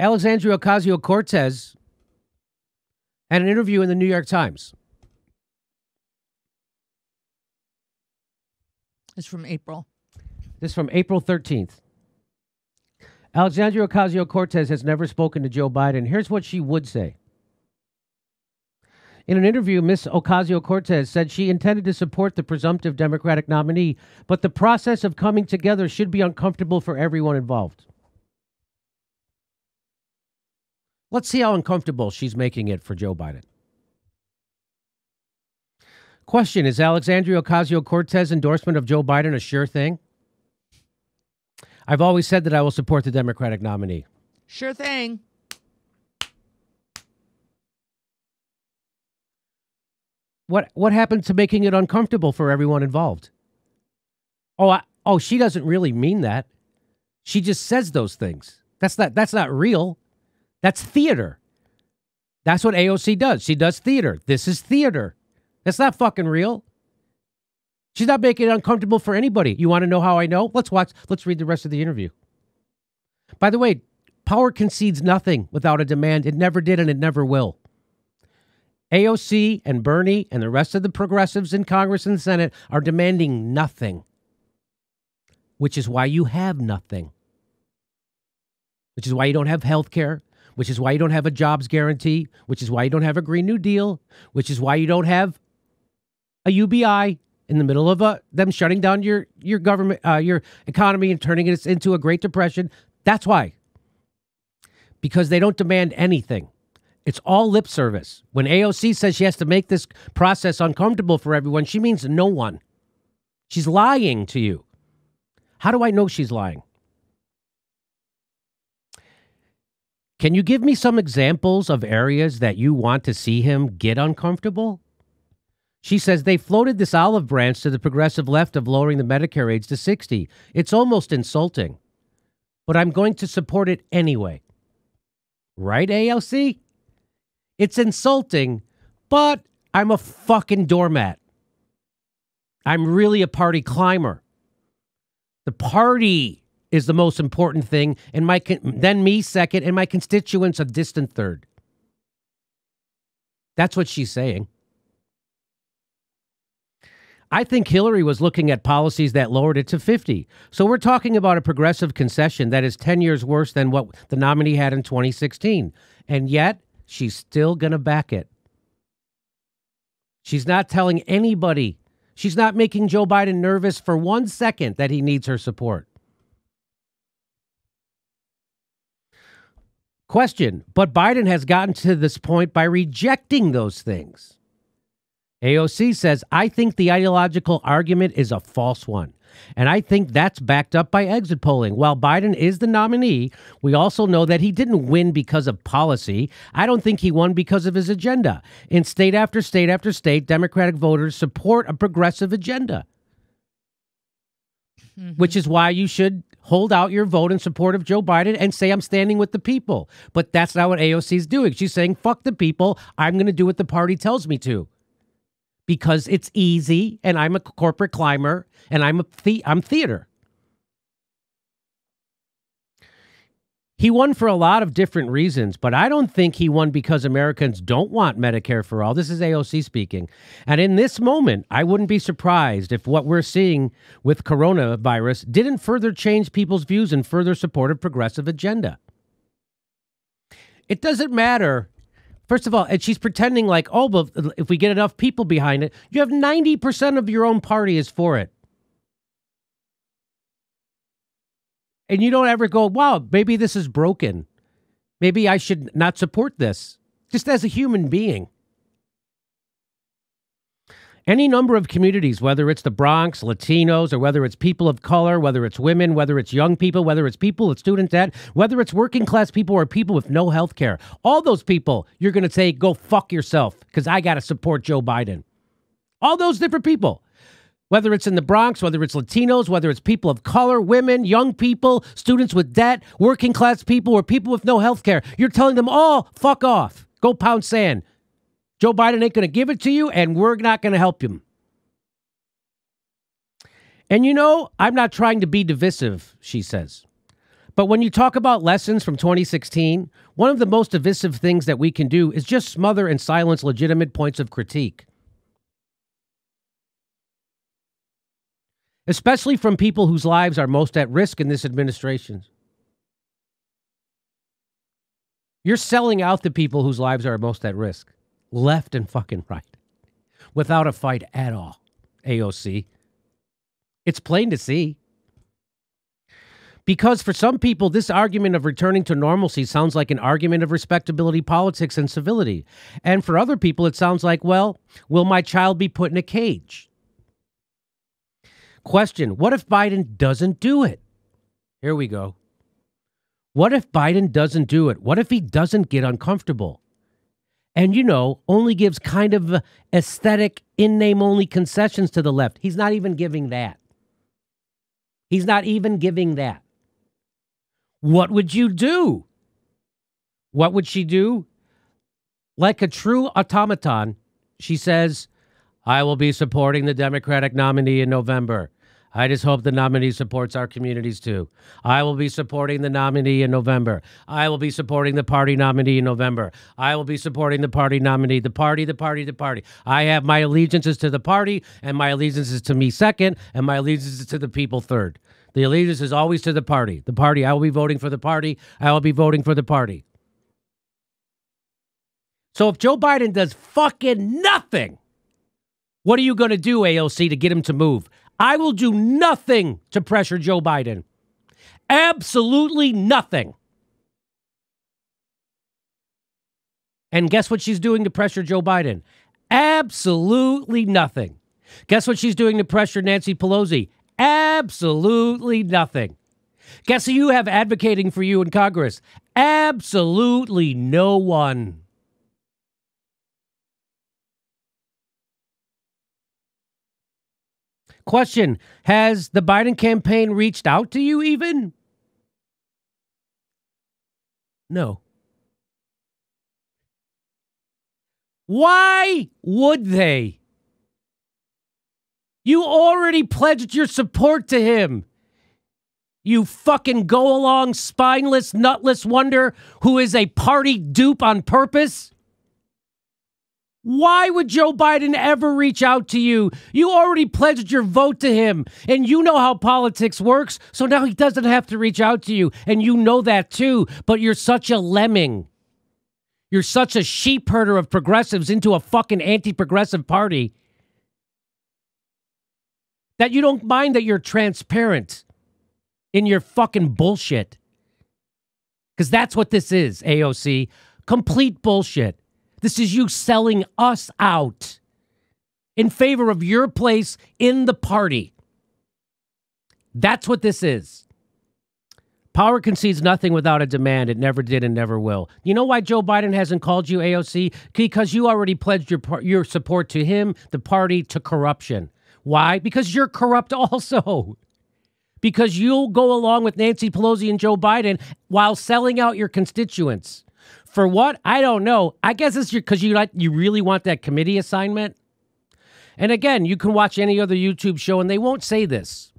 Alexandria Ocasio-Cortez had an interview in the New York Times. It's from April. This is from April 13th. Alexandria Ocasio-Cortez has never spoken to Joe Biden. Here's what she would say. In an interview, Ms. Ocasio-Cortez said she intended to support the presumptive Democratic nominee, but the process of coming together should be uncomfortable for everyone involved. Let's see how uncomfortable she's making it for Joe Biden. Question, is Alexandria Ocasio-Cortez endorsement of Joe Biden a sure thing? I've always said that I will support the Democratic nominee. Sure thing. What happened to making it uncomfortable for everyone involved? She doesn't really mean that. She just says those things. That's not real. That's theater. That's what AOC does. She does theater. This is theater. That's not fucking real. She's not making it uncomfortable for anybody. You want to know how I know? Let's read the rest of the interview. By the way, power concedes nothing without a demand. It never did and it never will. AOC and Bernie and the rest of the progressives in Congress and the Senate are demanding nothing, which is why you have nothing, which is why you don't have health care, which is why you don't have a jobs guarantee, which is why you don't have a Green New Deal, which is why you don't have a UBI in the middle of them shutting down your government, your economy and turning it into a Great Depression. That's why. Because they don't demand anything. It's all lip service. When AOC says she has to make this process uncomfortable for everyone, she means no one. She's lying to you. How do I know she's lying? Can you give me some examples of areas that you want to see him get uncomfortable? She says they floated this olive branch to the progressive left of lowering the Medicare age to 60. It's almost insulting, but I'm going to support it anyway. Right, AOC? It's insulting, but I'm a fucking doormat. I'm really a party climber. The party is the most important thing, and then me second, and my constituents a distant third. That's what she's saying. I think Hillary was looking at policies that lowered it to 50. So we're talking about a progressive concession that is 10 years worse than what the nominee had in 2016. And yet, she's still going to back it. She's not telling anybody. She's not making Joe Biden nervous for 1 second that he needs her support. Question, but Biden has gotten to this point by rejecting those things. AOC says, I think the ideological argument is a false one. And I think that's backed up by exit polling. While Biden is the nominee, we also know that he didn't win because of policy. I don't think he won because of his agenda. In state after state after state, Democratic voters support a progressive agenda. Which is why you should hold out your vote in support of Joe Biden and say, I'm standing with the people. But that's not what AOC is doing. She's saying, fuck the people. I'm going to do what the party tells me to. Because it's easy, and I'm a corporate climber, and I'm theater. He won for a lot of different reasons, but I don't think he won because Americans don't want Medicare for all. This is AOC speaking. And in this moment, I wouldn't be surprised if what we're seeing with coronavirus didn't further change people's views and further support a progressive agenda. It doesn't matter. First of all, and she's pretending like, oh, but if we get enough people behind it, you have 90% of your own party is for it. And you don't ever go, wow, maybe this is broken. Maybe I should not support this, just as a human being. Any number of communities, whether it's the Bronx, Latinos, or whether it's people of color, whether it's women, whether it's young people, whether it's people with student debt, whether it's working class people or people with no health care, all those people, you're going to say, go fuck yourself because I got to support Joe Biden. All those different people, whether it's in the Bronx, whether it's Latinos, whether it's people of color, women, young people, students with debt, working class people, or people with no health care, you're telling them all, fuck off, go pound sand. Joe Biden ain't going to give it to you, and we're not going to help him. And you know, I'm not trying to be divisive, she says. But when you talk about lessons from 2016, one of the most divisive things that we can do is just smother and silence legitimate points of critique. Especially from people whose lives are most at risk in this administration. You're selling out the people whose lives are most at risk, left and fucking right, without a fight at all, AOC. It's plain to see. Because for some people, this argument of returning to normalcy sounds like an argument of respectability, politics, and civility. And for other people, it sounds like, well, will my child be put in a cage? Question, what if Biden doesn't do it? Here we go. What if Biden doesn't do it? What if he doesn't get uncomfortable? And, only gives kind of aesthetic, in-name only concessions to the left. He's not even giving that. He's not even giving that. What would you do? What would she do? Like a true automaton, she says, I will be supporting the Democratic nominee in November. I just hope the nominee supports our communities too. I will be supporting the nominee in November. I will be supporting the party nominee in November. I will be supporting the party nominee, the party. I have my allegiances to the party, and my allegiances to me second, and my allegiances to the people third. The allegiance is always to the party. The party, I will be voting for the party. I will be voting for the party. So if Joe Biden does fucking nothing, what are you going to do, AOC, to get him to move? I will do nothing to pressure Joe Biden. Absolutely nothing. And guess what she's doing to pressure Joe Biden? Absolutely nothing. Guess what she's doing to pressure Nancy Pelosi? Absolutely nothing. Guess who you have advocating for you in Congress? Absolutely no one. Question, has the Biden campaign reached out to you even? No. Why would they? You already pledged your support to him. You fucking go-along, spineless, nutless wonder who is a party dupe on purpose. Why would Joe Biden ever reach out to you? You already pledged your vote to him, and you know how politics works, so now he doesn't have to reach out to you, and you know that too, but you're such a lemming. You're such a sheep herder of progressives into a fucking anti-progressive party that you don't mind that you're transparent in your fucking bullshit. Because that's what this is, AOC. Complete bullshit. This is you selling us out in favor of your place in the party. That's what this is. Power concedes nothing without a demand. It never did and never will. You know why Joe Biden hasn't called you, AOC? Because you already pledged your support to him, the party, to corruption. Why? Because you're corrupt also. Because you'll go along with Nancy Pelosi and Joe Biden while selling out your constituents. For what? I don't know. I guess it's because you really want that committee assignment. And again, you can watch any other YouTube show and they won't say this.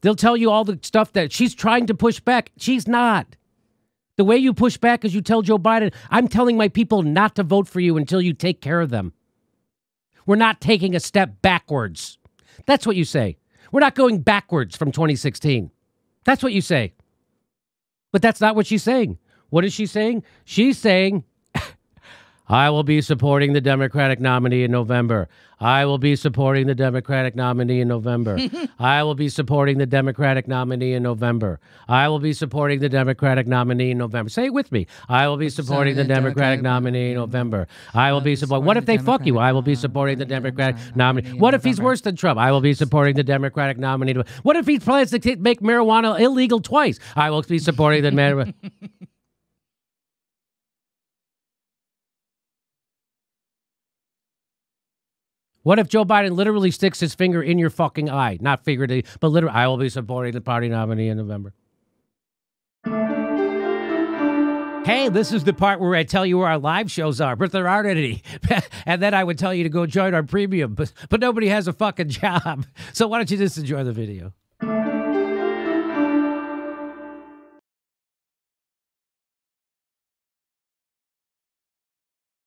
They'll tell you all the stuff that she's trying to push back. She's not. The way you push back is you tell Joe Biden, I'm telling my people not to vote for you until you take care of them. We're not taking a step backwards. That's what you say. We're not going backwards from 2016. That's what you say. But that's not what she's saying. What is she saying? She's saying, I will be supporting the Democratic nominee in November. I will be supporting the Democratic nominee in November. I will be supporting the Democratic nominee in November. I will be supporting the Democratic nominee in November. Say it with me. I will be supporting the Democratic nominee in November. I will be supporting. What if they fuck you? I will be supporting the Democratic nominee. What if he's worse than Trump? I will be supporting the Democratic nominee. What if he plans to make marijuana illegal twice? I will be supporting the marijuana. What if Joe Biden literally sticks his finger in your fucking eye? Not figuratively, but literally, I will be supporting the party nominee in November. Hey, this is the part where I tell you where our live shows are, but there aren't any. And then I would tell you to go join our premium, but nobody has a fucking job. So why don't you just enjoy the video?